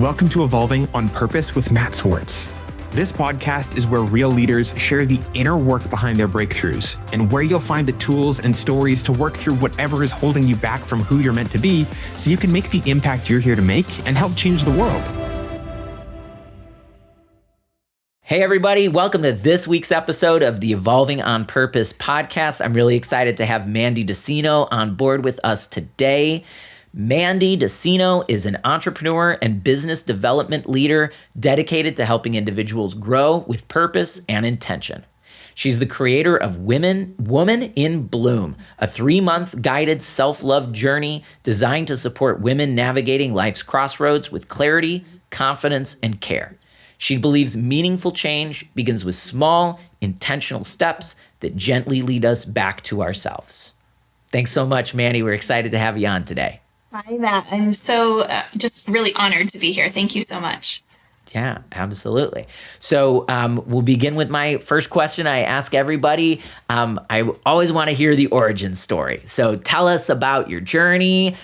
Welcome to Evolving on Purpose with Matt Swartz. This podcast is where real leaders share the inner work behind their breakthroughs and where you'll find the tools and stories to work through whatever is holding you back from who you're meant to be so you can make the impact you're here to make and help change the world. Hey everybody, welcome to this week's episode of the Evolving on Purpose podcast. I'm really excited to have Mandy Diceno on board with us today. Mandy Diceno is an entrepreneur and business development leader dedicated to helping individuals grow with purpose and intention. She's the creator of Woman in Bloom, a 3-month guided self-love journey designed to support women navigating life's crossroads with clarity, confidence, and care. She believes meaningful change begins with small, intentional steps that gently lead us back to ourselves. Thanks so much, Mandy. We're excited to have you on today. Hi, Matt. I'm so just really honored to be here. Thank you so much. Yeah, absolutely. So we'll begin with my first question I ask everybody. I always want to hear the origin story. So tell us about your journey,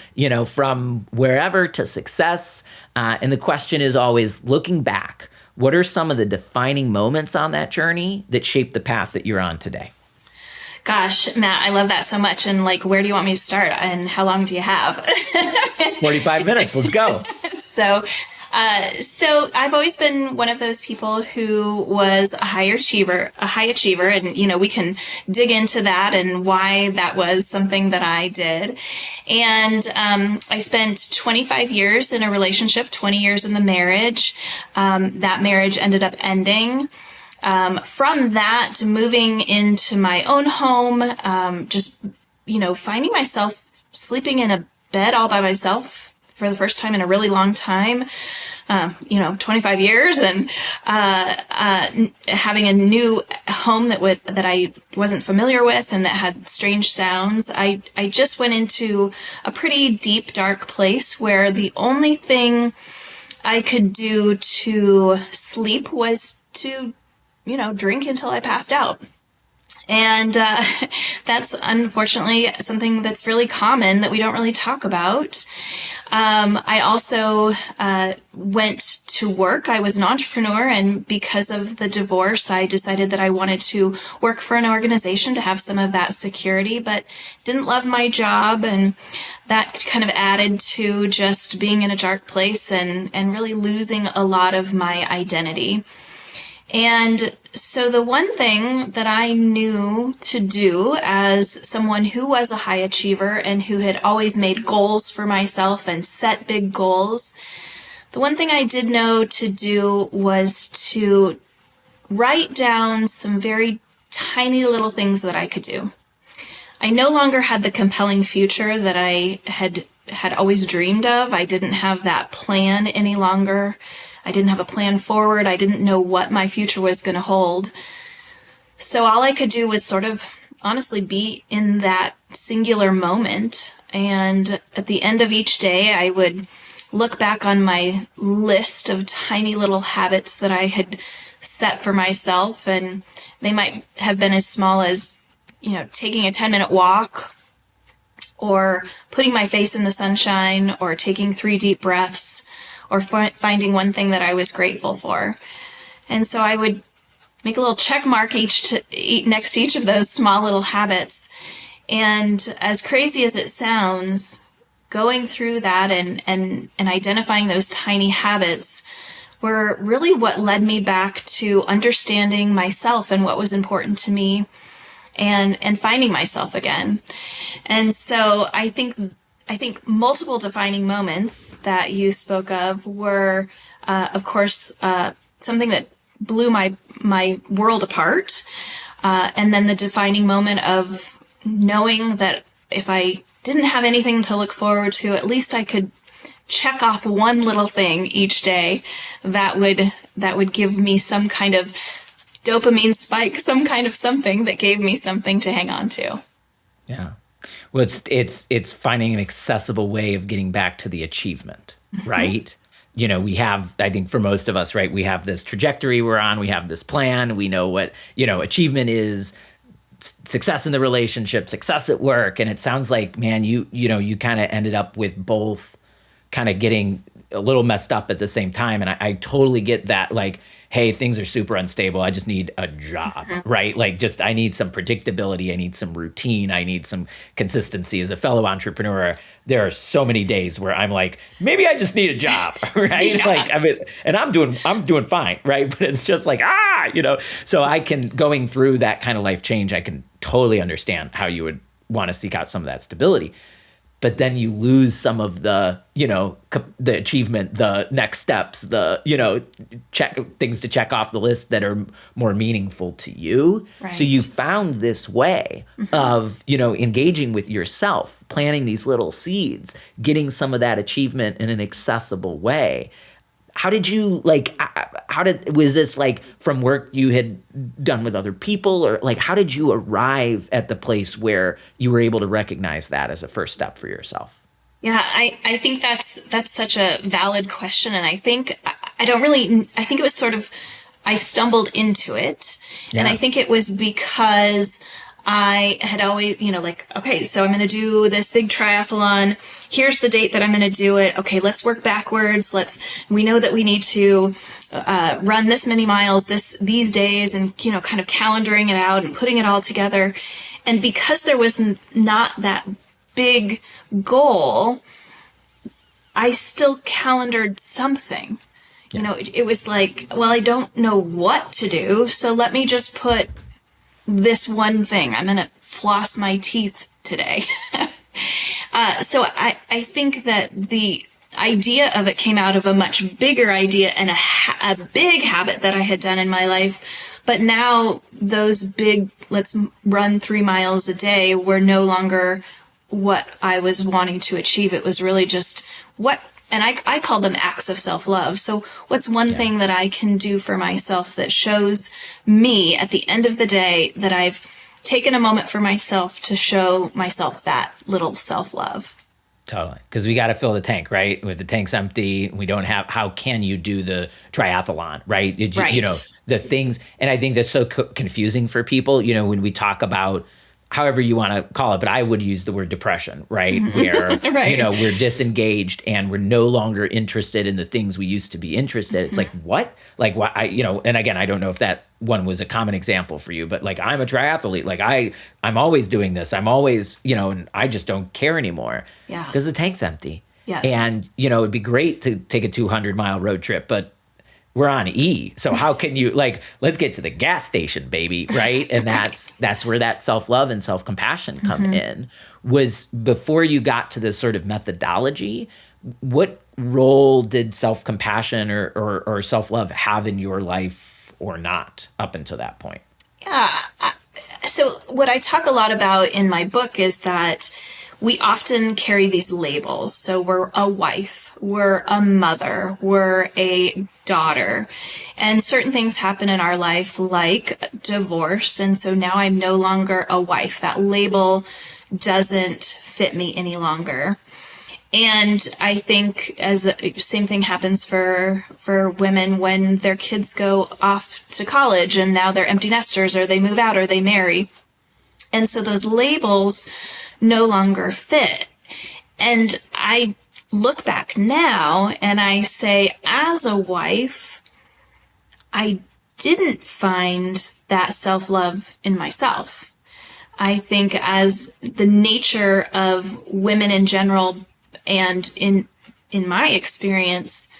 from wherever to success. And the question is always, looking back, what are some of the defining moments on that journey that shaped the path that you're on today? Gosh, Matt, I love that so much. And where do you want me to start? And how long do you have? 45 minutes. Let's go. So I've always been one of those people who was a high achiever. And, we can dig into that and why that was something that I did. And I spent 25 years in a relationship, 20 years in the marriage. That marriage ended up ending. From that, moving into my own home, finding myself sleeping in a bed all by myself for the first time in a really long time, 25 years, and having a new home that I wasn't familiar with and that had strange sounds. I just went into a pretty deep, dark place where the only thing I could do to sleep was to drink until I passed out. And that's unfortunately something that's really common that we don't really talk about. I also went to work. I was an entrepreneur, and because of the divorce, I decided that I wanted to work for an organization to have some of that security, but didn't love my job, and that kind of added to just being in a dark place and really losing a lot of my identity. And so the one thing that I knew to do as someone who was a high achiever and who had always made goals for myself and set big goals, the one thing I did know to do was to write down some very tiny little things that I could do. I no longer had the compelling future that I had always dreamed of. I didn't have that plan any longer. I didn't have a plan forward. I didn't know what my future was going to hold. So all I could do was sort of honestly be in that singular moment. And at the end of each day, I would look back on my list of tiny little habits that I had set for myself. And they might have been as small as, taking a 10-minute walk, or putting my face in the sunshine, or taking 3 deep breaths, or finding one thing that I was grateful for. And so I would make a little check mark next to each of those small little habits. And as crazy as it sounds, going through that and identifying those tiny habits were really what led me back to understanding myself and what was important to me, and finding myself again. And so I think multiple defining moments that you spoke of were, of course, something that blew my world apart. And then the defining moment of knowing that if I didn't have anything to look forward to, at least I could check off one little thing each day that would give me some kind of dopamine spike, some kind of something that gave me something to hang on to. Yeah. Well, it's finding an accessible way of getting back to the achievement, right? We have, I think for most of us, right, we have this trajectory we're on, we have this plan, we know what, achievement is, success in the relationship, success at work. And it sounds like, man, you kind of ended up with both kind of getting a little messed up at the same time. And I totally get that. Like, hey, things are super unstable. I just need a job, right? Like just, I need some predictability. I need some routine. I need some consistency. As a fellow entrepreneur, there are so many days where I'm like, maybe I just need a job, right? Yeah. Like, I mean, and I'm doing fine, right? But it's just like, so I can, going through that kind of life change, I can totally understand how you would want to seek out some of that stability. But then you lose some of the, the achievement, the next steps, the, things to check off the list that are more meaningful to you. Right. So you found this way of, engaging with yourself, planting these little seeds, getting some of that achievement in an accessible way. How did you was this like from work you had done with other people, or like, how did you arrive at the place where you were able to recognize that as a first step for yourself? Yeah, I think that's such a valid question. And I think I think it was sort of, I stumbled into it. Yeah. And I think it was because I had always, okay, so I'm going to do this big triathlon. Here's the date that I'm going to do it. Okay, let's work backwards. We know that we need to run this many miles these days, and, kind of calendaring it out and putting it all together. And because there was not that big goal, I still calendared something. Yeah. It was like, well, I don't know what to do, so let me just put this one thing. I'm going to floss my teeth today. So I think that the idea of it came out of a much bigger idea and a big habit that I had done in my life. But now those big, let's run 3 miles a day, were no longer what I was wanting to achieve. It was really just and I call them acts of self-love. So what's one thing that I can do for myself that shows me at the end of the day that I've taken a moment for myself to show myself that little self-love? Totally. Because we got to fill the tank, right? With the tank's empty, we don't have, how can you do the triathlon, right? Right. The things, and I think that's so confusing for people, when we talk about however you want to call it, but I would use the word depression, right? Where, Right. We're disengaged and we're no longer interested in the things we used to be interested. It's like, what? Like, why? And again, I don't know if that one was a common example for you, but like, I'm a triathlete. Like I'm always doing this. I'm always, and I just don't care anymore. Yeah. Because the tank's empty. Yes. And, it'd be great to take a 200-mile road trip, but we're on E. So how can you, let's get to the gas station, baby, right? And that's where that self-love and self-compassion come in. Was before you got to this sort of methodology, what role did self-compassion or self-love have in your life or not up until that point? Yeah. So what I talk a lot about in my book is that we often carry these labels. So we're a wife, we're a mother, we're a daughter, and certain things happen in our life like divorce. And so now I'm no longer a wife. That label doesn't fit me any longer. And I think same thing happens for women when their kids go off to college and now they're empty nesters, or they move out, or they marry. And so those labels no longer fit. And I look back now and I say, as a wife, I didn't find that self-love in myself. I think as the nature of women in general, and in my experience,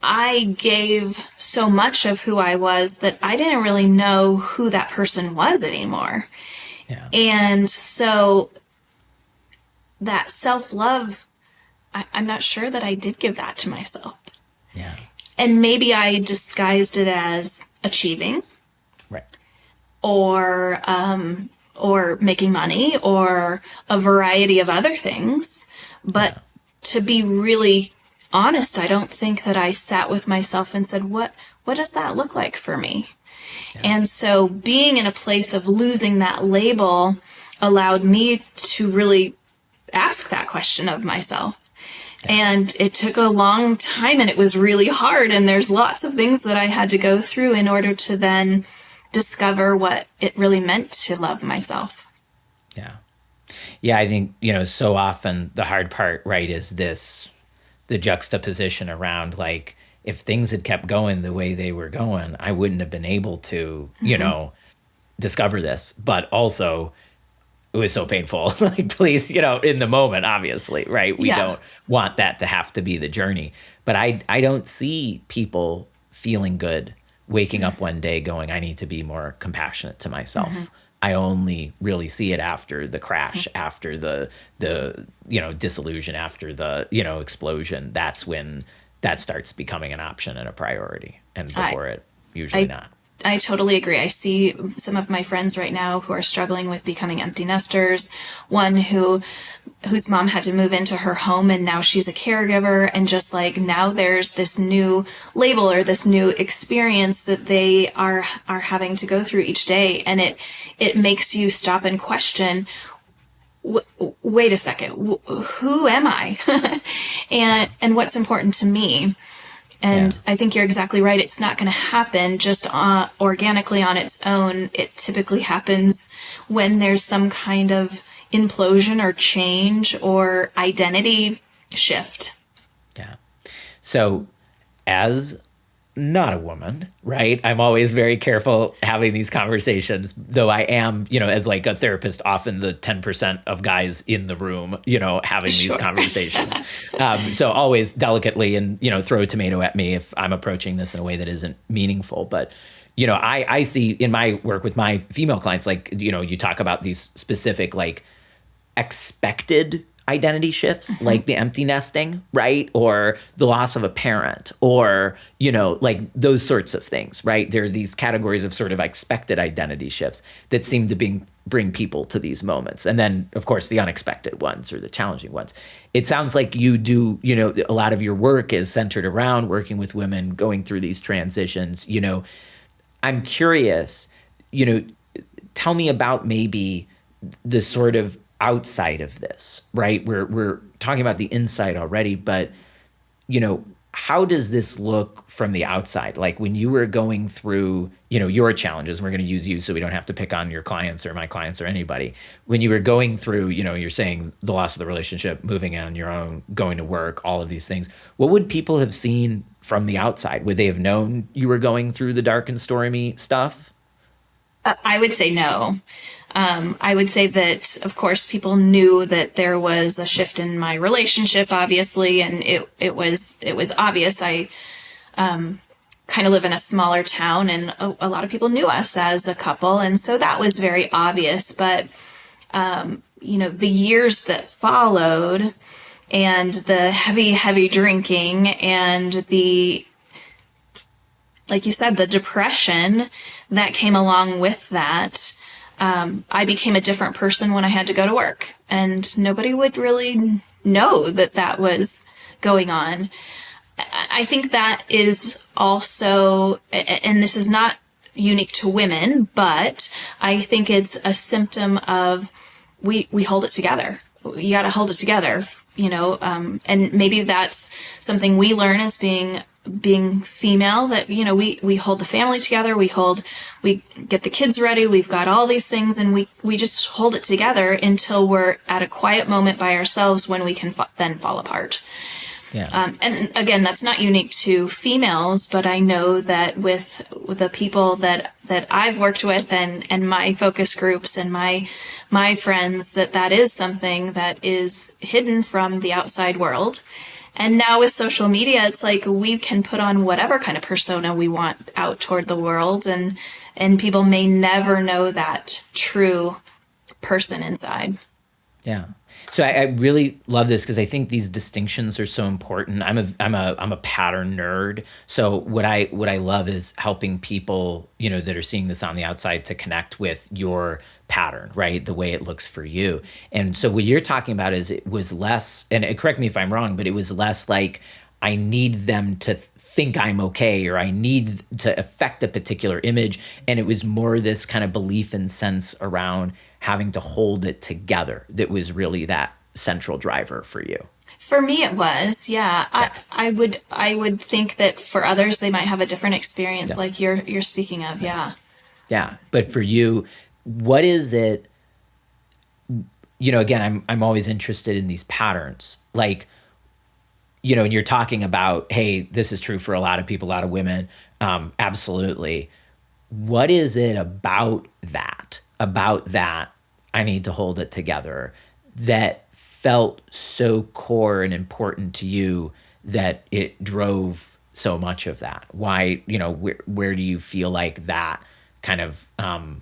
I gave so much of who I was that I didn't really know who that person was anymore. Yeah. And so that self-love, I'm not sure that I did give that to myself. Yeah. And maybe I disguised it as achieving. Right. Or making money, or a variety of other things. But to be really honest, I don't think that I sat with myself and said, what does that look like for me? Yeah. And so being in a place of losing that label allowed me to really ask that question of myself. Yeah. And it took a long time, and it was really hard. And there's lots of things that I had to go through in order to then discover what it really meant to love myself. Yeah. Yeah, I think, so often the hard part, right, is this the juxtaposition around like, if things had kept going the way they were going, I wouldn't have been able to, discover this. But also, it was so painful. Like, please, in the moment, obviously, right? We don't want that to have to be the journey. But I don't see people feeling good waking up one day going, I need to be more compassionate to myself. I only really see it after the crash, after the disillusion, after the, explosion. That's when that starts becoming an option and a priority. And before it, usually not. I totally agree. I see some of my friends right now who are struggling with becoming empty nesters. One whose mom had to move into her home and now she's a caregiver, and just like now there's this new label or this new experience that they are having to go through each day, and it makes you stop and question, wait a second, who am I? and what's important to me? And I think you're exactly right. It's not going to happen just organically on its own. It typically happens when there's some kind of implosion or change or identity shift. Yeah. So as not a woman, right? I'm always very careful having these conversations, though I am, as like a therapist, often the 10% of guys in the room, having these conversations. So always delicately and, throw a tomato at me if I'm approaching this in a way that isn't meaningful. But, I see in my work with my female clients, like, you talk about these specific, like, expected identity shifts, like the empty nesting, right? Or the loss of a parent, or, like those sorts of things, right? There are these categories of sort of expected identity shifts that seem to bring people to these moments. And then, of course, the unexpected ones or the challenging ones. It sounds like you do, a lot of your work is centered around working with women going through these transitions. I'm curious, tell me about maybe the sort of outside of this, right? We're talking about the inside already, but how does this look from the outside? Like when you were going through, your challenges, and we're going to use you so we don't have to pick on your clients or my clients or anybody. When you were going through, you're saying the loss of the relationship, moving on your own, going to work, all of these things, what would people have seen from the outside? Would they have known you were going through the dark and stormy stuff? I would say no. I would say that, of course, people knew that there was a shift in my relationship, obviously, and it was obvious. I kind of live in a smaller town, and a lot of people knew us as a couple, and so that was very obvious. But the years that followed, and the heavy drinking, and the, like you said, the depression that came along with that. I became a different person when I had to go to work, and nobody would really know that was going on. I think that is also, and this is not unique to women, but I think it's a symptom of we hold it together. You got to hold it together, and maybe that's something we learn as being female, that, we hold the family together, we get the kids ready, we've got all these things, and we just hold it together until we're at a quiet moment by ourselves when we can then fall apart. Yeah. And again, that's not unique to females, but I know that with the people that I've worked with and my focus groups and my friends, that is something that is hidden from the outside world. And now with social media, it's like we can put on whatever kind of persona we want out toward the world, and people may never know that true person inside. Yeah. So I really love this because I think these distinctions are so important. I'm a pattern nerd. So what I love is helping people, that are seeing this on the outside to connect with your pattern, right? The way it looks for you. And so what you're talking about is it was less, and correct me if I'm wrong, but it was less like I need them to think I'm okay, or I need to affect a particular image. And it was more this kind of belief and sense around having to hold it together that was really that central driver for you. For me, it was, yeah. I would think that for others, they might have a different experience, like you're speaking of, yeah. Yeah, but for you, what is it? Again, I'm always interested in these patterns. Like, and you're talking about, hey, this is true for a lot of people, a lot of women. Absolutely. What is it about that I need to hold it together that felt so core and important to you that it drove so much of that? Why, where do you feel like that kind of, and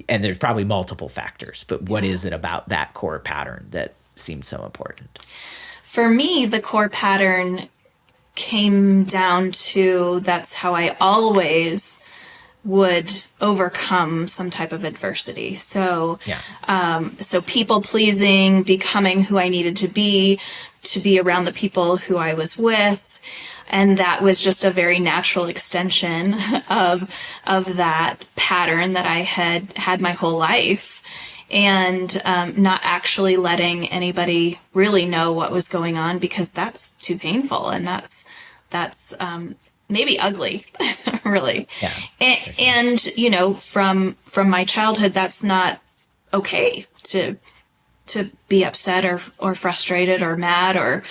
there's probably multiple factors, but what is it about that core pattern that seemed so important? For me, the core pattern came down to that's how I always would overcome some type of adversity. So, so people pleasing, becoming who I needed to be around the people who I was with. And that was just a very natural extension of that pattern that I had my whole life. And not actually letting anybody really know what was going on, because that's too painful, and that's maybe ugly, really. Yeah, and from my childhood, that's not okay to be upset or frustrated or mad or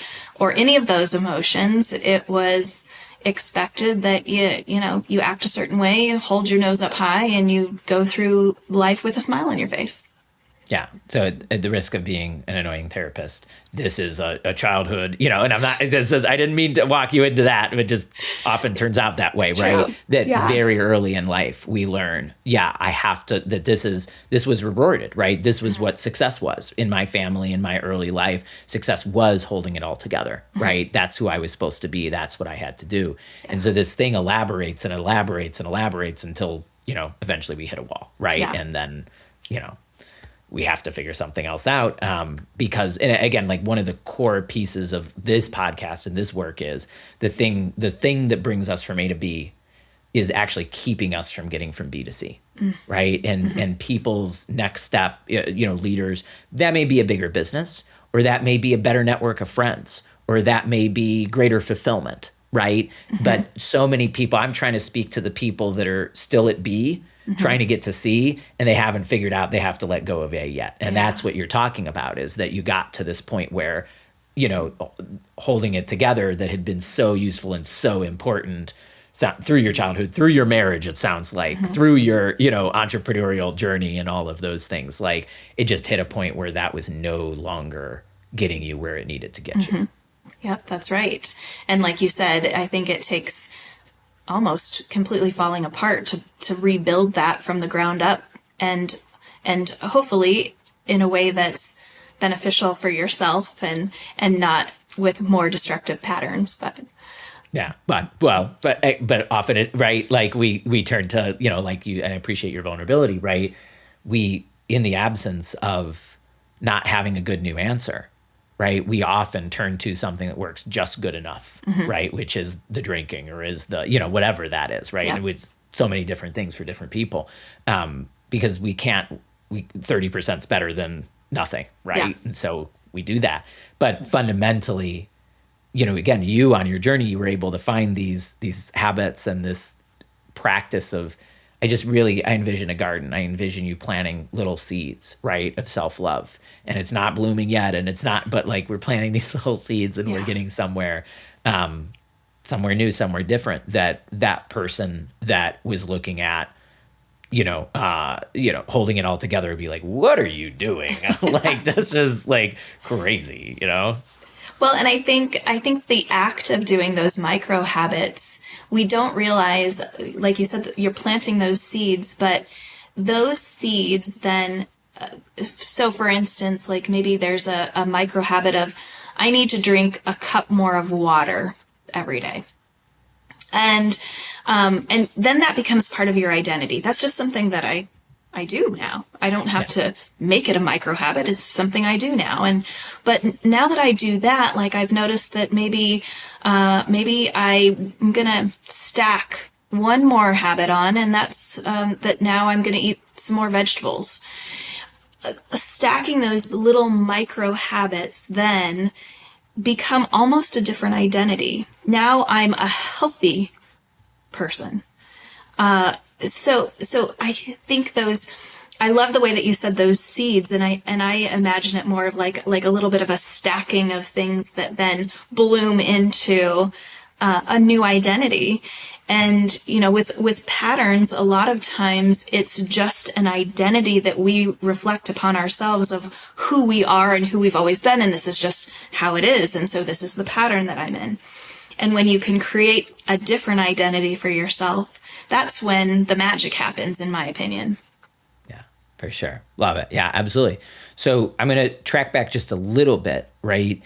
any of those emotions. It was expected that you act a certain way, hold your nose up high, and you go through life with a smile on your face. Yeah. So at the risk of being an annoying therapist, this is a childhood, and I didn't mean to walk you into that, but just often turns out that way, right? That very early in life, we learn, I have to, that this was rewarded, right? This was what success was in my family, in my early life. Success was holding it all together, right? That's who I was supposed to be. That's what I had to do. And so this thing elaborates and elaborates and elaborates until, eventually we hit a wall, right? Yeah. And then, we have to figure something else out, because, and again, like one of the core pieces of this podcast and this work is the thing that brings us from A to B is actually keeping us from getting from B to C, right? And people's next step, leaders, that may be a bigger business, or that may be a better network of friends, or that may be greater fulfillment, right? But so many people, I'm trying to speak to the people that are still at B, trying to get to C, and they haven't figured out they have to let go of A yet. And that's what you're talking about, is that you got to this point where, holding it together that had been so useful and so important through your childhood, through your marriage, it sounds like, through your, entrepreneurial journey and all of those things. Like, it just hit a point where that was no longer getting you where it needed to get you. Yep, that's right. And like you said, I think it takes almost completely falling apart to rebuild that from the ground up, and hopefully in a way that's beneficial for yourself and not with more destructive patterns. But often it, right, like we turn to, like you, and I appreciate your vulnerability, right? We, in the absence of not having a good new answer, right, we often turn to something that works just good enough, right, which is the drinking, or is the, whatever that is, right? And it's so many different things for different people, because 30% is better than nothing, right? And so we do that. But fundamentally, again, you on your journey, you were able to find these habits and this practice of, I envision a garden. I envision you planting little seeds, right, of self-love. And it's not blooming yet, and it's not, but like we're planting these little seeds, and we're getting somewhere new, somewhere different, that person that was looking at, holding it all together would be like, what are you doing? Like, that's just like crazy, Well, and I think the act of doing those micro habits, we don't realize, like you said, that you're planting those seeds, but those seeds then, so for instance, like maybe there's a micro habit of, I need to drink a cup more of water every day. And then that becomes part of your identity. That's just something that I do now. I don't have to make it a micro habit. It's something I do now. But now that I do that, like I've noticed that maybe I'm going to stack one more habit on, and that's, that now I'm going to eat some more vegetables. Stacking those little micro habits then become almost a different identity. Now I'm a healthy person. So I think those I love the way that you said those seeds, and I imagine it more of like a little bit of a stacking of things that then bloom into a new identity. And, you know, with patterns, a lot of times it's just an identity that we reflect upon ourselves of who we are and who we've always been. And this is just how it is. And so this is the pattern that I'm in. And when you can create a different identity for yourself, that's when the magic happens, in my opinion. Yeah, for sure. Love it. Yeah, absolutely. So I'm going to track back just a little bit, right?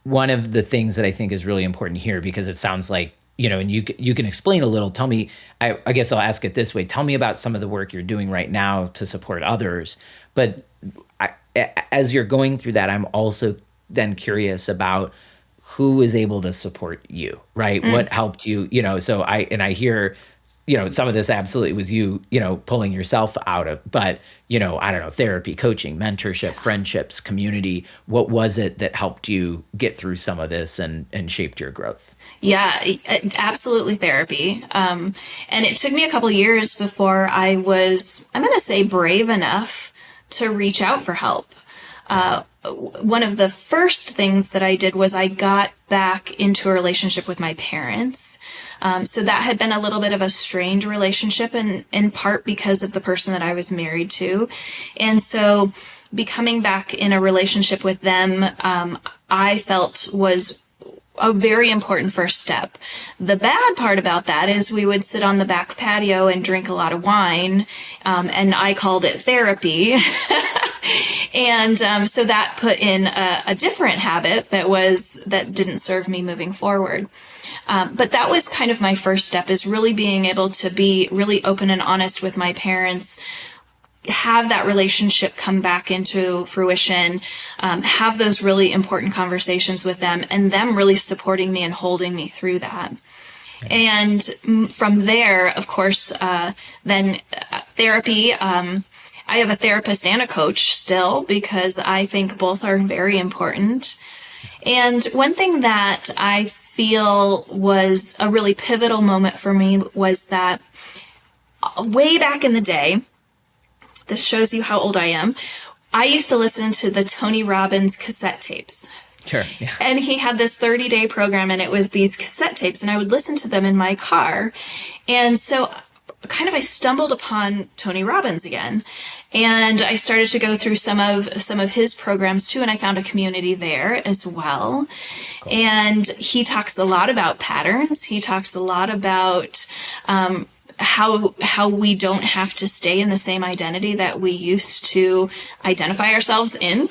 One of the things that I think is really important here, because it sounds like, you know, and you can explain a little, tell me, I guess I'll ask it this way. Tell me about some of the work you're doing right now to support others. But as you're going through that, I'm also then curious about who is able to support you, right? What helped you, you know, so I hear, you know, some of this absolutely was you, you know, pulling yourself out of, but, you know, I don't know, therapy, coaching, mentorship, friendships, community. What was it that helped you get through some of this and shaped your growth? Yeah, absolutely therapy. And it took me a couple years before I was, I'm going to say, brave enough to reach out for help. One of the first things that I did was I got back into a relationship with my parents. So that had been a little bit of a strained relationship, in part because of the person that I was married to. And so becoming back in a relationship with them, I felt was a very important first step. The bad part about that is we would sit on the back patio and drink a lot of wine, and I called it therapy. And so that put in a different habit that didn't serve me moving forward. But that was kind of my first step, is really being able to be really open and honest with my parents, have that relationship come back into fruition, have those really important conversations with them, and them really supporting me and holding me through that. And from there, of course, then therapy. I have a therapist and a coach still, because I think both are very important. And one thing that I feel was a really pivotal moment for me was that way back in the day, this shows you how old I am, I used to listen to the Tony Robbins cassette tapes. Sure. Yeah. And he had this 30-day program, and it was these cassette tapes, and I would listen to them in my car. And so I stumbled upon Tony Robbins again, and I started to go through some of his programs too, and I found a community there as well. Cool. And he talks a lot about patterns. He talks a lot about how we don't have to stay in the same identity that we used to identify ourselves in,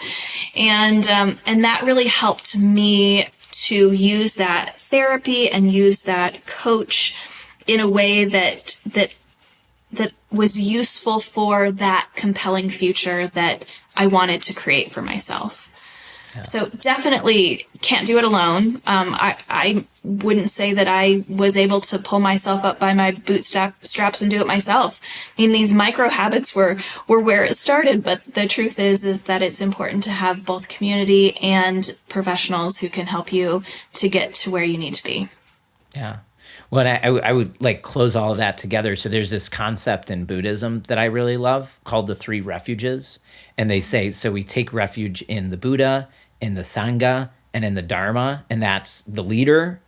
and that really helped me to use that therapy and use that coach in a way that was useful for that compelling future that I wanted to create for myself. Yeah. So definitely can't do it alone. I wouldn't say that I was able to pull myself up by my bootstraps and do it myself. I mean, these micro habits were where it started, but the truth is that it's important to have both community and professionals who can help you to get to where you need to be. Yeah. Well, I would like close all of that together. So there's this concept in Buddhism that I really love called the three refuges. And they say, so we take refuge in the Buddha, in the Sangha, and in the Dharma. And that's the leader.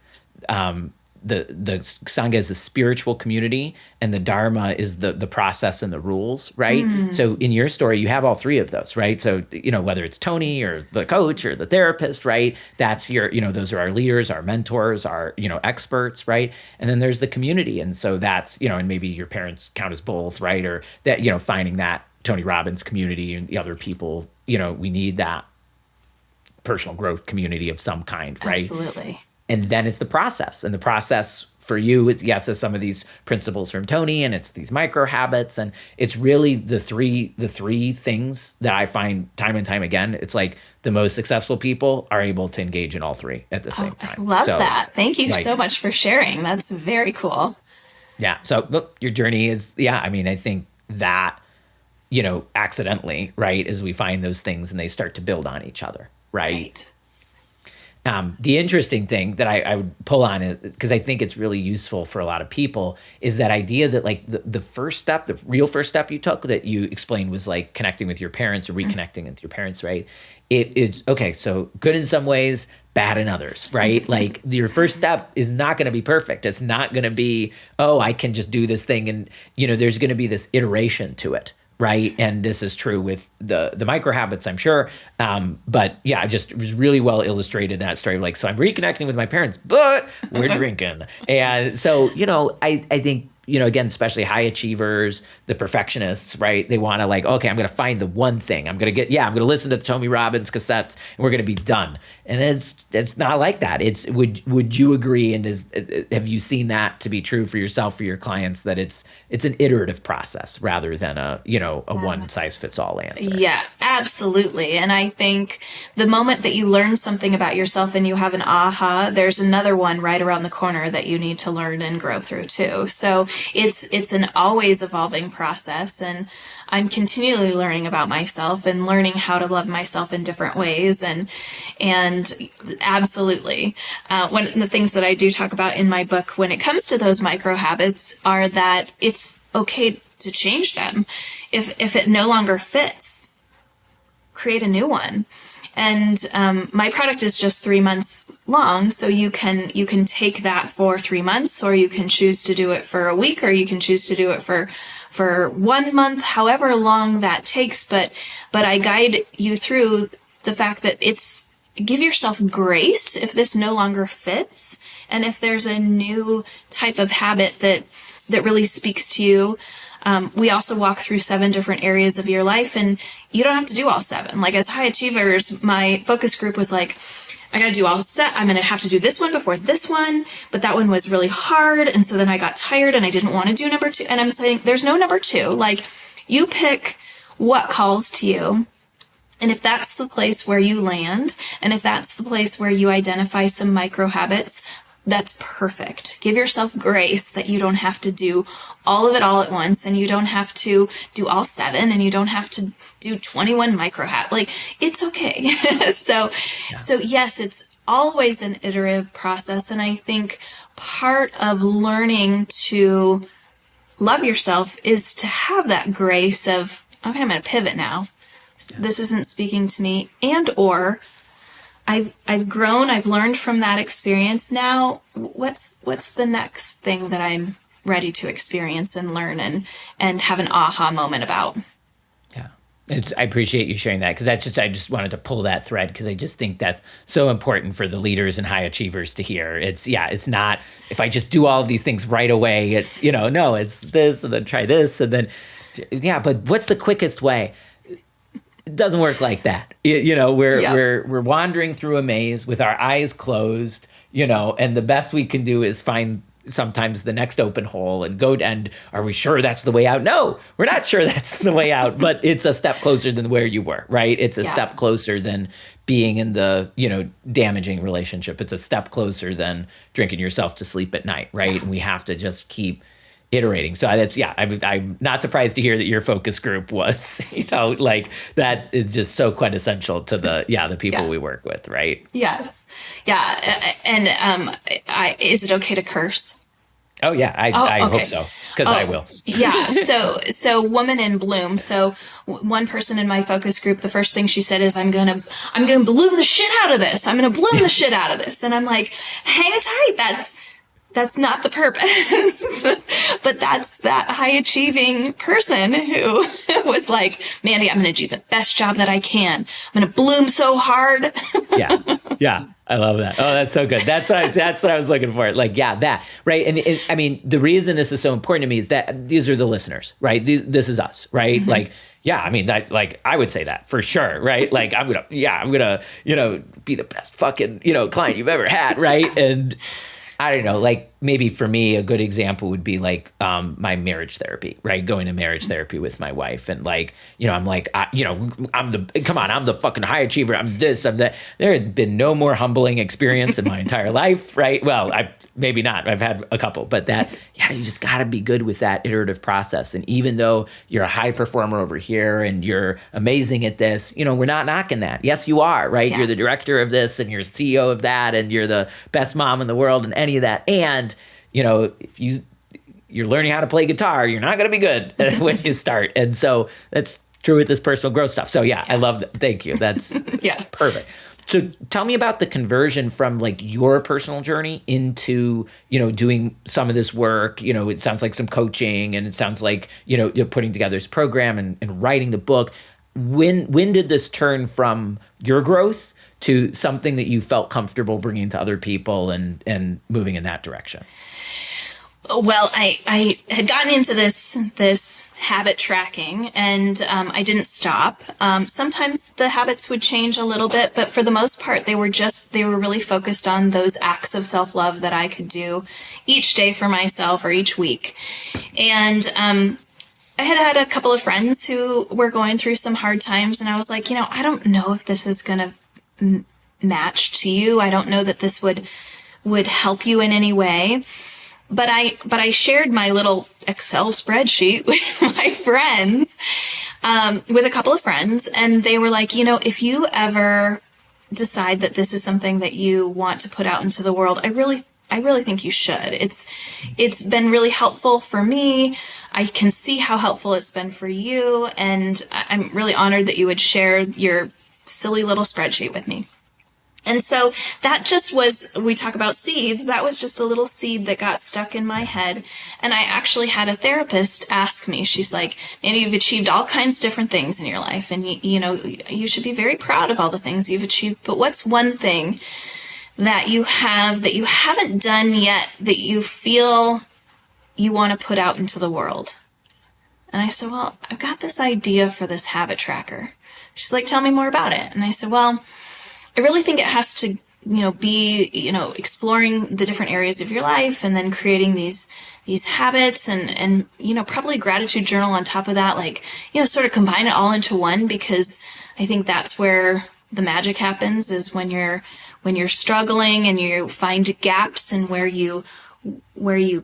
The Sangha is the spiritual community, and the Dharma is the process and the rules, right? So in your story, you have all three of those, right? So, you know, whether it's Tony or the coach or the therapist, right? That's your, you know, those are our leaders, our mentors, our, you know, experts, right? And then there's the community. And so that's, you know, and maybe your parents count as both, right? Or that, you know, finding that Tony Robbins community and the other people, you know, we need that personal growth community of some kind, right? Absolutely. And then it's the process. And the process for you is, yes, is some of these principles from Tony, and it's these micro habits. And it's really the three things that I find time and time again. It's like the most successful people are able to engage in all three at the same time. I love that. Thank you so much for sharing. That's very cool. Yeah. So look, your journey is, I mean, I think that, you know, accidentally, right, as we find those things and they start to build on each other, right? The interesting thing that I would pull on it, because I think it's really useful for a lot of people, is that idea that like the first step, the real first step you took that you explained was like connecting with your parents or reconnecting with your parents, right? It's okay. So good in some ways, bad in others, right? Like your first step is not going to be perfect. It's not going to be, oh, I can just do this thing. And, there's going to be this iteration to it. Right. And this is true with the micro habits, I'm sure. But yeah, it was really well illustrated in that story. Like, so I'm reconnecting with my parents, but we're drinking. And so, I think, again, especially high achievers, the perfectionists, right? They want to like, okay, I'm going to find the one thing. I'm going to listen to the Tony Robbins cassettes and we're going to be done. And it's not like that. Would you agree? And have you seen that to be true for yourself, for your clients, that it's an iterative process rather than a one size fits all answer? Yeah, absolutely. And I think the moment that you learn something about yourself and you have an aha, there's another one right around the corner that you need to learn and grow through too. So it's an always evolving process, and I'm continually learning about myself and learning how to love myself in different ways. And absolutely, one of the things that I do talk about in my book when it comes to those micro habits are that it's okay to change them. If it no longer fits, create a new one. And my product is just 3 months long, so you can take that for 3 months, or you can choose to do it for a week, or you can choose to do it for 1 month, however long that takes. But I guide you through the fact that give yourself grace if this no longer fits, and if there's a new type of habit that really speaks to you. We also walk through 7 different areas of your life, and you don't have to do all 7. Like as high achievers, my focus group was like, I got to do all 7. I'm going to have to do this one before this one, but that one was really hard. And so then I got tired and I didn't want to do number 2. And I'm saying there's no number 2. Like you pick what calls to you. And if that's the place where you land, and if that's the place where you identify some micro habits, that's perfect. Give yourself grace that you don't have to do all of it all at once, and you don't have to do all 7, and you don't have to do 21 micro habits. Like, it's okay. So yes, it's always an iterative process. And I think part of learning to love yourself is to have that grace of, okay, I'm going to pivot now. This isn't speaking to me, or I've grown, I've learned from that experience. Now, what's the next thing that I'm ready to experience and learn and have an aha moment about? Yeah. I appreciate you sharing that, because I just wanted to pull that thread, because I just think that's so important for the leaders and high achievers to hear. It's not, if I just do all of these things right away, it's, no, it's this, and then try this, and then, but what's the quickest way? It doesn't work like that. We're wandering through a maze with our eyes closed, and the best we can do is find sometimes the next open hole and go, and are we sure that's the way out? No, we're not sure that's the way out, but it's a step closer than where you were, right? It's a step closer than being in the, damaging relationship. It's a step closer than drinking yourself to sleep at night, right? Yeah. And we have to just keep iterating. So I'm not surprised to hear that your focus group was, like that is just so quintessential to the people we work with, right? Yes. Yeah. And is it okay to curse? Oh yeah, I hope so, because I will. Yeah. So woman in bloom. So one person in my focus group, the first thing she said is, I'm gonna bloom the shit out of this. I'm gonna bloom the shit out of this. And I'm like, hang tight. That's not the purpose. But that's that high achieving person who was like, Mandy, I'm going to do the best job that I can. I'm going to bloom so hard. Yeah. I love that. Oh, that's so good. That's what I was looking for. Like, that, right? And I mean, the reason this is so important to me is that these are the listeners, right? This is us, right? Mm-hmm. Like, I mean, I would say that for sure, right? Like, I'm gonna, be the best fucking, client you've ever had, right? And I don't know, like, maybe for me, a good example would be like my marriage therapy, right? Going to marriage therapy with my wife. And like, I'm like, I'm the fucking high achiever. I'm this, I'm that. There has been no more humbling experience in my entire life, right? Well, maybe not. I've had a couple, but you just got to be good with that iterative process. And even though you're a high performer over here and you're amazing at this, we're not knocking that. Yes, you are, right? Yeah. You're the director of this and you're CEO of that and you're the best mom in the world and any of that. And, if you're learning how to play guitar, you're not going to be good when you start. And so that's true with this personal growth stuff. So I love that. Thank you. That's perfect. So tell me about the conversion from like your personal journey into, doing some of this work. It sounds like some coaching and it sounds like, you're putting together this program and writing the book. When did this turn from your growth to something that you felt comfortable bringing to other people and moving in that direction? Well, I had gotten into this habit tracking and I didn't stop. Sometimes the habits would change a little bit, but for the most part, they were really focused on those acts of self-love that I could do each day for myself or each week. And I had a couple of friends who were going through some hard times, and I was like, I don't know if this is going to match to you. I don't know that this would help you in any way. But I shared my little Excel spreadsheet with my friends, with a couple of friends, and they were like, if you ever decide that this is something that you want to put out into the world, I really think you should. It's been really helpful for me. I can see how helpful it's been for you, and I'm really honored that you would share your silly little spreadsheet with me. And so that just was, we talk about seeds, that was just a little seed that got stuck in my head. And I actually had a therapist ask me, she's like, Mandy, you've achieved all kinds of different things in your life. And you should be very proud of all the things you've achieved. But what's one thing that you haven't done yet that you feel you want to put out into the world? And I said, well, I've got this idea for this habit tracker. She's like, tell me more about it. And I said, well, I really think it has to, be, exploring the different areas of your life and then creating these habits and, probably a gratitude journal on top of that, like, sort of combine it all into one, because I think that's where the magic happens, is when you're struggling and you find gaps in where you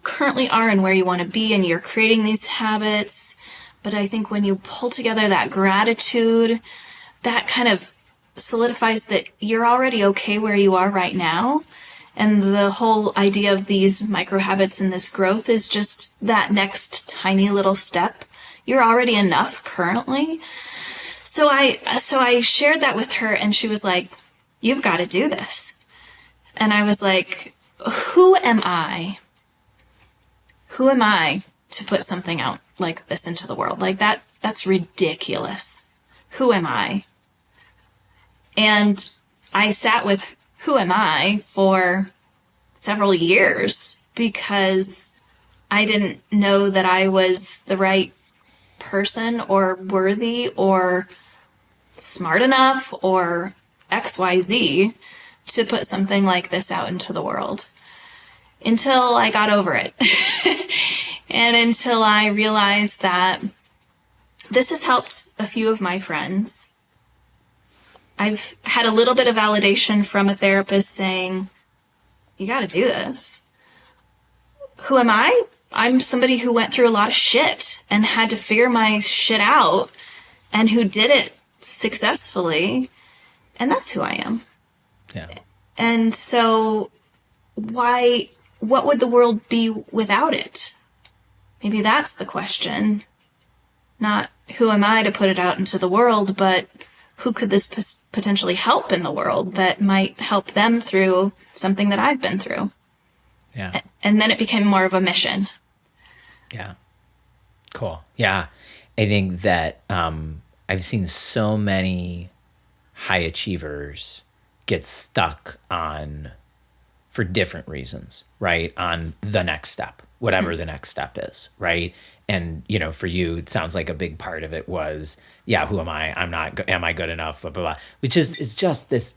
currently are and where you want to be, and you're creating these habits. But I think when you pull together that gratitude, that kind of solidifies that you're already okay where you are right now. And the whole idea of these micro habits and this growth is just that next tiny little step. You're already enough currently. So I shared that with her, and she was like, you've got to do this. And I was like, who am I? Who am I to put something out like this into the world? Like that's ridiculous. Who am I? And I sat with who am I for several years, because I didn't know that I was the right person or worthy or smart enough or XYZ to put something like this out into the world, until I got over it. And until I realized that this has helped a few of my friends. I've had a little bit of validation from a therapist saying, you got to do this. Who am I? I'm somebody who went through a lot of shit and had to figure my shit out, and who did it successfully. And that's who I am. Yeah. And so what would the world be without it? Maybe that's the question. Not who am I to put it out into the world, but who could this potentially help in the world that might help them through something that I've been through? Yeah. And then it became more of a mission. Yeah. Cool. Yeah. I think that I've seen so many high achievers get stuck on, for different reasons, right, on the next step, whatever the next step is, right? And, for you, it sounds like a big part of it was, yeah, who am I? I'm not, am I good enough? Blah, blah, blah, which is, it's just this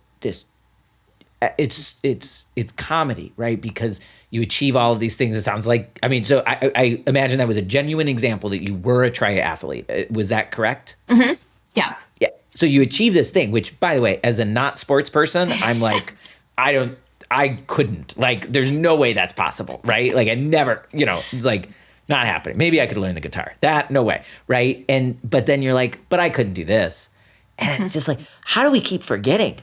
it's comedy, right? Because you achieve all of these things. It sounds like, I mean, so I imagine that was a genuine example that you were a triathlete. Was that correct? Mm-hmm. Yeah. Yeah. So you achieve this thing, which, by the way, as a not sports person, I'm like, I couldn't. Like, there's no way that's possible, right? Like, I never, it's like not happening. Maybe I could learn the guitar. That, no way, right? But then you're like, but I couldn't do this. And it's just like, how do we keep forgetting?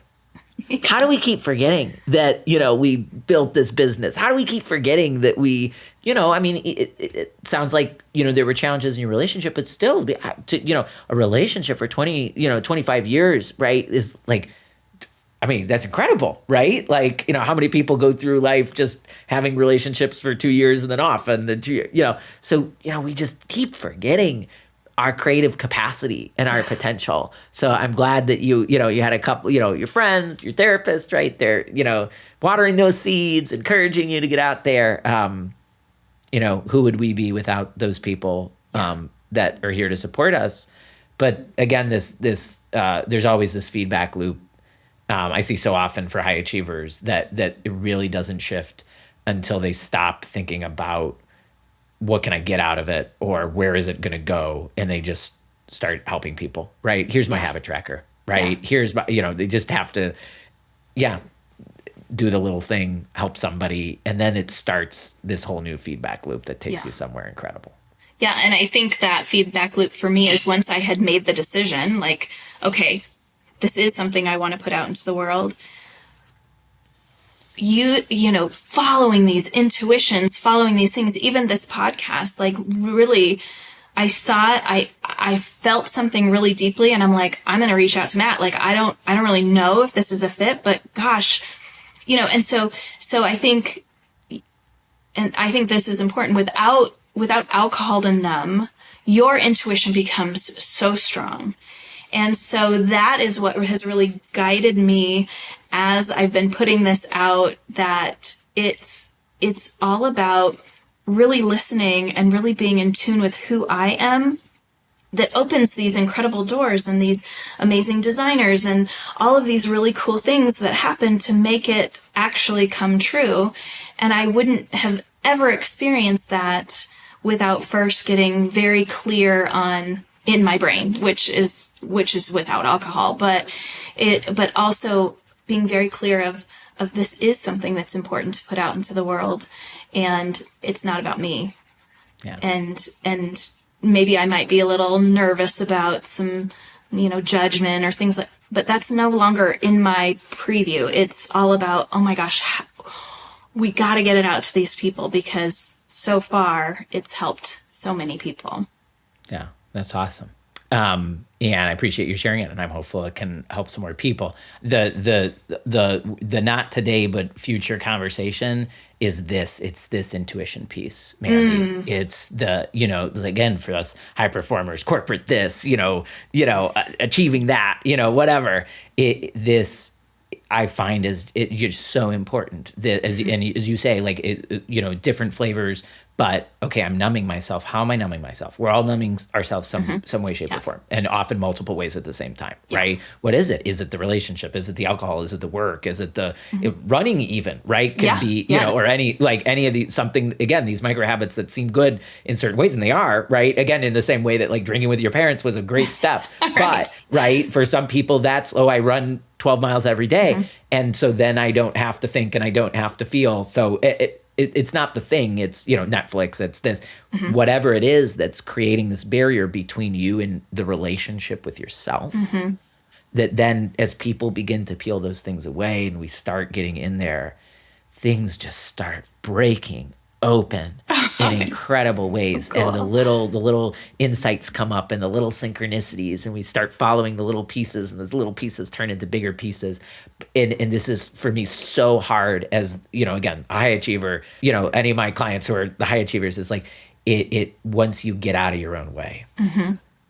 How do we keep forgetting that, we built this business? How do we keep forgetting that we, I mean, it sounds like, there were challenges in your relationship, but still, a relationship for 25 years, right, is like, I mean, that's incredible, right? Like, how many people go through life just having relationships for 2 years and then off and the 2 years, so, we just keep forgetting our creative capacity and our potential. So I'm glad that you had a couple, your friends, your therapist, right there, watering those seeds, encouraging you to get out there. Who would we be without those people that are here to support us? But again, this there's always this feedback loop. I see so often for high achievers that it really doesn't shift until they stop thinking about what can I get out of it, or where is it going to go? And they just start helping people, right? Here's my habit tracker, right? Yeah. Here's my, they just have to, do the little thing, help somebody. And then it starts this whole new feedback loop that takes you somewhere incredible. Yeah. And I think that feedback loop for me is once I had made the decision, like, okay, this is something I want to put out into the world. Following these intuitions, following these things, even this podcast, like really, I saw it, I felt something really deeply, and I'm like, I'm going to reach out to Matt. Like, I don't really know if this is a fit, but gosh, and so I think this is important. Without alcohol to numb, your intuition becomes so strong. And so that is what has really guided me as I've been putting this out, that it's all about really listening and really being in tune with who I am, that opens these incredible doors and these amazing designers and all of these really cool things that happen to make it actually come true. And I wouldn't have ever experienced that without first getting very clear in my brain, which is without alcohol, but also being very clear of this is something that's important to put out into the world, and it's not about me. Yeah. And maybe I might be a little nervous about some, judgment or things like, but that's no longer in my preview. It's all about, oh my gosh, we got to get it out to these people, because so far it's helped so many people. Yeah. That's awesome. And I appreciate you sharing it, and I'm hopeful it can help some more people. The not today but future conversation is this. It's this intuition piece, Mandy. It's the, again, for us high performers, corporate this, achieving that, whatever. This I find is just so important. As you say, like different flavors. But okay, I'm numbing myself. How am I numbing myself? We're all numbing ourselves some way, shape, or form, and often multiple ways at the same time, right? What is it? Is it the relationship? Is it the alcohol? Is it the work? Is it the running even, right? Could be, or any of these, something, again, these micro habits that seem good in certain ways, and they are, right? Again, in the same way that like drinking with your parents was a great step. But, right, for some people that's, I run 12 miles every day. And so then I don't have to think and I don't have to feel. So it's not the thing. It's, Netflix, it's this, whatever it is that's creating this barrier between you and the relationship with yourself. That then as people begin to peel those things away and we start getting in there, things just start breaking open in incredible ways. Cool. And the little insights come up and the little synchronicities, and we start following the little pieces, and those little pieces turn into bigger pieces. And this is for me so hard as, again, a high achiever, any of my clients who are the high achievers, is like it once you get out of your own way,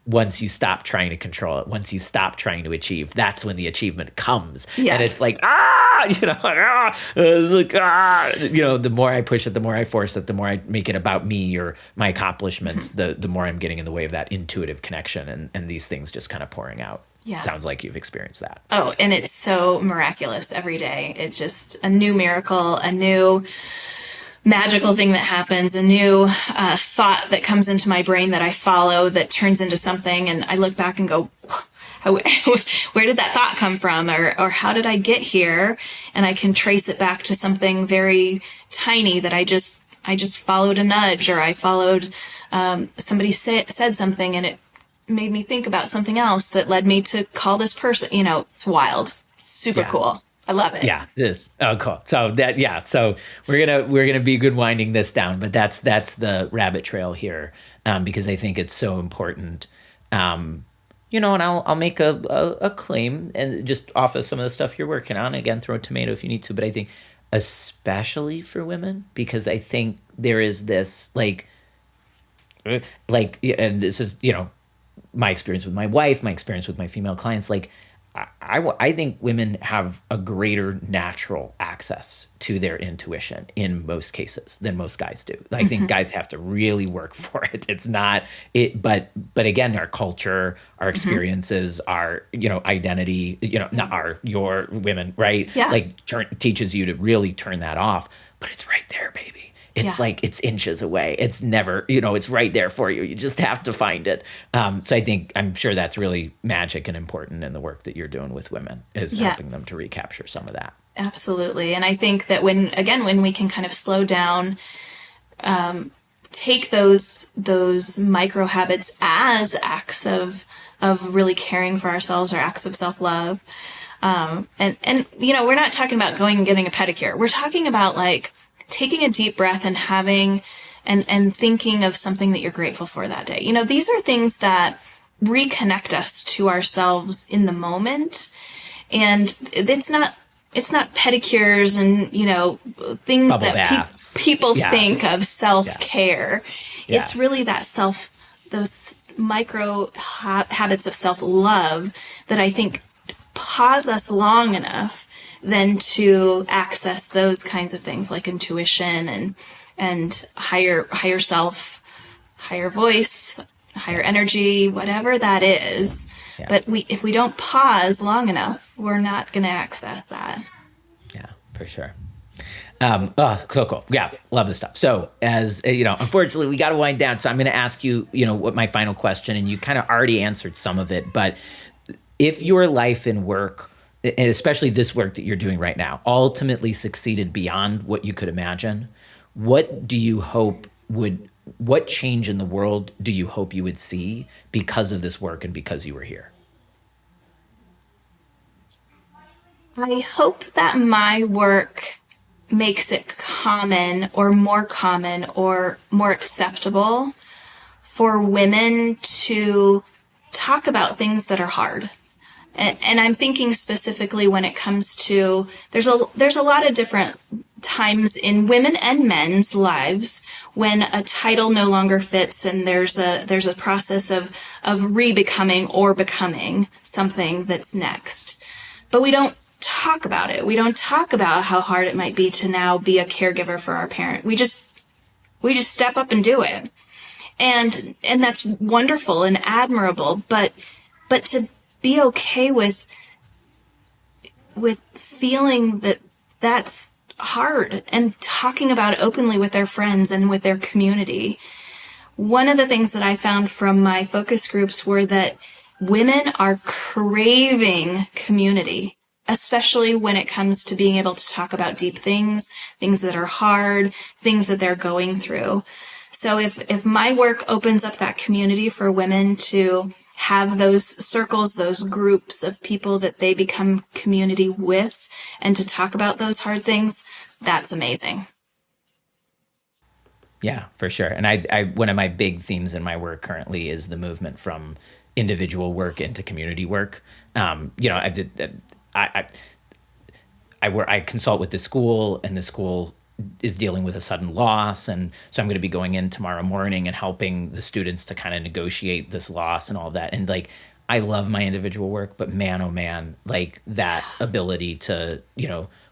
once you stop trying to control it, once you stop trying to achieve, that's when the achievement comes. Yes. And it's like, it's like, the more I push it, the more I force it, the more I make it about me or my accomplishments, the more I'm getting in the way of that intuitive connection and these things just kind of pouring out. Yeah. Sounds like you've experienced that. Oh, and it's so miraculous every day. It's just a new miracle, a new magical thing that happens, a new thought that comes into my brain that I follow that turns into something. And I look back and go, where did that thought come from? Or how did I get here? And I can trace it back to something very tiny that I just followed a nudge, or I followed somebody said something and it made me think about something else that led me to call this person. It's wild. It's super cool. I love it. Yeah, it is. Oh, cool. So so we're gonna be good winding this down, but that's the rabbit trail here, because I think it's so important. And I'll make a claim and just off of some of the stuff you're working on. Again, throw a tomato if you need to, but I think especially for women, because I think there is this like, and this is my experience with my wife, my experience with my female clients, like I think women have a greater natural access to their intuition in most cases than most guys do. I think guys have to really work for it. It's not it, but again, our culture, our experiences, our identity, not your women, right? Yeah. Like teaches you to really turn that off. But it's right there, baby. It's like it's inches away. It's never, it's right there for you. You just have to find it. So I'm sure that's really magic and important in the work that you're doing with women, is helping them to recapture some of that. Absolutely. And I think that when we can kind of slow down, take those micro habits as acts of really caring for ourselves, or acts of self-love. And we're not talking about going and getting a pedicure. We're talking about like taking a deep breath and having and thinking of something that you're grateful for that day. These are things that reconnect us to ourselves in the moment. And it's not pedicures and, things Bubble that people think of self-care. Yeah. It's really that those micro habits of self-love that I think pause us long enough then to access those kinds of things like intuition and higher self, higher voice, higher energy, whatever that is. Yeah. But if we don't pause long enough, we're not going to access that. Yeah, for sure. So cool. Yeah, love this stuff. So as unfortunately we got to wind down. So I'm going to ask you, what my final question, and you kind of already answered some of it, but if your life and work, and especially this work that you're doing right now, ultimately succeeded beyond what you could imagine, what change in the world do you hope you would see because of this work and because you were here? I hope that my work makes it common or more acceptable for women to talk about things that are hard. And I'm thinking specifically when it comes to, there's a lot of different times in women and men's lives when a title no longer fits, and there's a process of re-becoming or becoming something that's next. But we don't talk about it. We don't talk about how hard it might be to now be a caregiver for our parent. We just step up and do it. And that's wonderful and admirable, but to be okay with feeling that that's hard and talking about it openly with their friends and with their community. One of the things that I found from my focus groups were that women are craving community, especially when it comes to being able to talk about deep things that are hard, things that they're going through. So if my work opens up that community for women to have those circles, those groups of people that they become community with, and to talk about those hard things, that's amazing. Yeah, for sure. And I one of my big themes in my work currently is the movement from individual work into community work. I consult with the school, and the school is dealing with a sudden loss. And so I'm going to be going in tomorrow morning and helping the students to kind of negotiate this loss and all that. And like, I love my individual work, but man, oh man, like that ability to,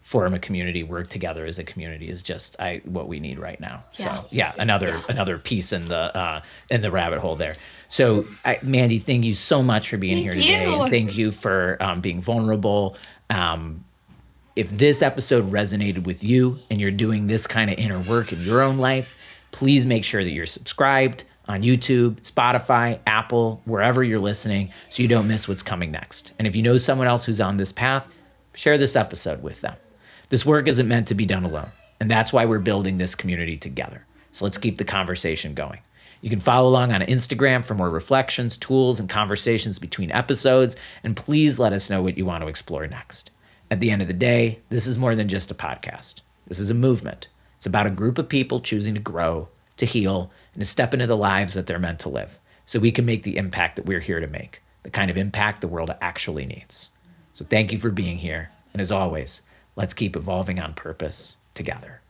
form a community, work together as a community is just what we need right now. So another piece in the rabbit hole there. So Mandy, thank you so much for being here today, and thank you for being vulnerable. If this episode resonated with you and you're doing this kind of inner work in your own life, please make sure that you're subscribed on YouTube, Spotify, Apple, wherever you're listening, so you don't miss what's coming next. And if you know someone else who's on this path, share this episode with them. This work isn't meant to be done alone, and that's why we're building this community together. So let's keep the conversation going. You can follow along on Instagram for more reflections, tools, and conversations between episodes, and please let us know what you want to explore next. At the end of the day, this is more than just a podcast. This is a movement. It's about a group of people choosing to grow, to heal, and to step into the lives that they're meant to live, so we can make the impact that we're here to make, the kind of impact the world actually needs. So thank you for being here. And as always, let's keep evolving on purpose together.